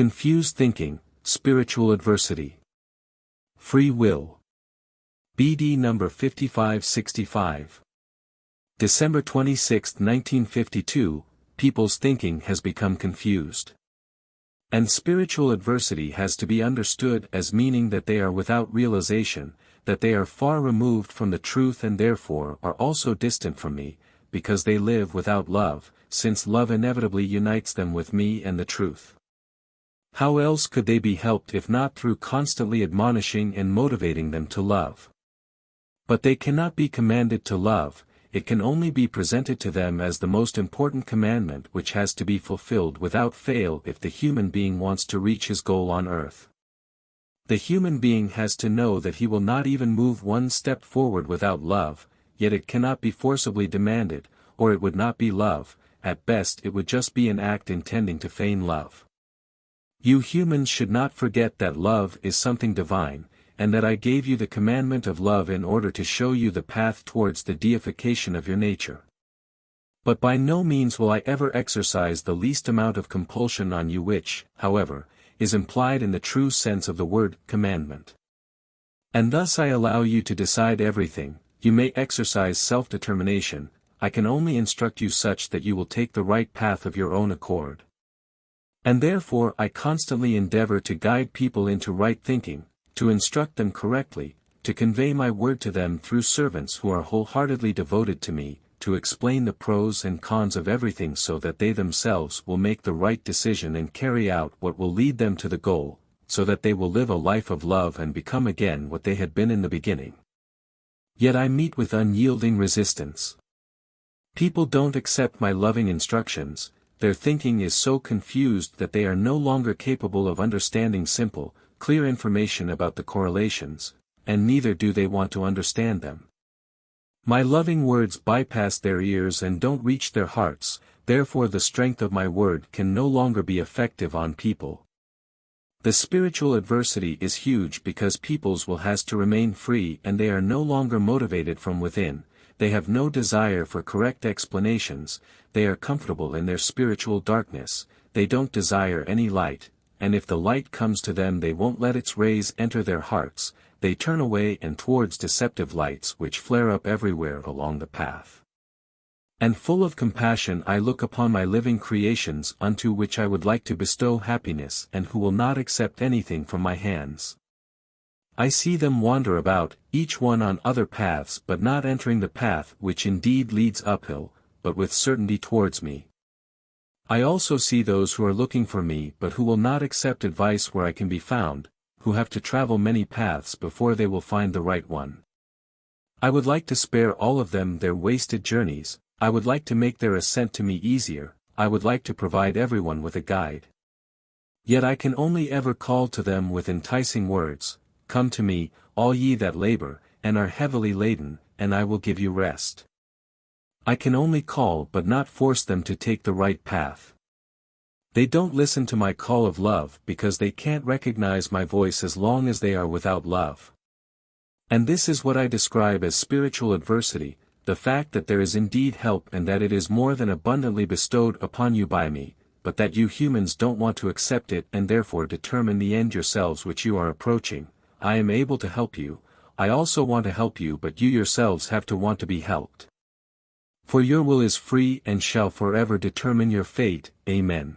Confused thinking, spiritual adversity. Free will. BD number 5565. December 26, 1952, people's thinking has become confused. And spiritual adversity has to be understood as meaning that they are without realization, that they are far removed from the truth and therefore are also distant from me, because they live without love, since love inevitably unites them with me and the truth. How else could they be helped if not through constantly admonishing and motivating them to love? But they cannot be commanded to love, it can only be presented to them as the most important commandment which has to be fulfilled without fail if the human being wants to reach his goal on earth. The human being has to know that he will not even move one step forward without love, yet it cannot be forcibly demanded, or it would not be love, at best it would just be an act intending to feign love. You humans should not forget that love is something divine, and that I gave you the commandment of love in order to show you the path towards the deification of your nature. But by no means will I ever exercise the least amount of compulsion on you which, however, is implied in the true sense of the word commandment. And thus I allow you to decide everything, you may exercise self-determination, I can only instruct you such that you will take the right path of your own accord. And therefore I constantly endeavor to guide people into right thinking, to instruct them correctly, to convey my word to them through servants who are wholeheartedly devoted to me, to explain the pros and cons of everything so that they themselves will make the right decision and carry out what will lead them to the goal, so that they will live a life of love and become again what they had been in the beginning. Yet I meet with unyielding resistance. People don't accept my loving instructions, their thinking is so confused that they are no longer capable of understanding simple, clear information about the correlations, and neither do they want to understand them. My loving words bypass their ears and don't reach their hearts, therefore the strength of my word can no longer be effective on people. The spiritual adversity is huge because peoples will has to remain free and they are no longer motivated from within, they have no desire for correct explanations, they are comfortable in their spiritual darkness, they don't desire any light, and if the light comes to them they won't let its rays enter their hearts, they turn away and towards deceptive lights which flare up everywhere along the path. And full of compassion I look upon my living creations unto which I would like to bestow happiness and who will not accept anything from my hands. I see them wander about, each one on other paths but not entering the path which indeed leads uphill, but with certainty towards me. I also see those who are looking for me but who will not accept advice where I can be found, who have to travel many paths before they will find the right one. I would like to spare all of them their wasted journeys, I would like to make their ascent to me easier, I would like to provide everyone with a guide. Yet I can only ever call to them with enticing words, come to me, all ye that labor, and are heavily laden, and I will give you rest. I can only call but not force them to take the right path. They don't listen to my call of love because they can't recognize my voice as long as they are without love. And this is what I describe as spiritual adversity, the fact that there is indeed help and that it is more than abundantly bestowed upon you by me, but that you humans don't want to accept it and therefore determine the end yourselves which you are approaching. I am able to help you, I also want to help you, but you yourselves have to want to be helped. For your will is free and shall forever determine your fate. Amen.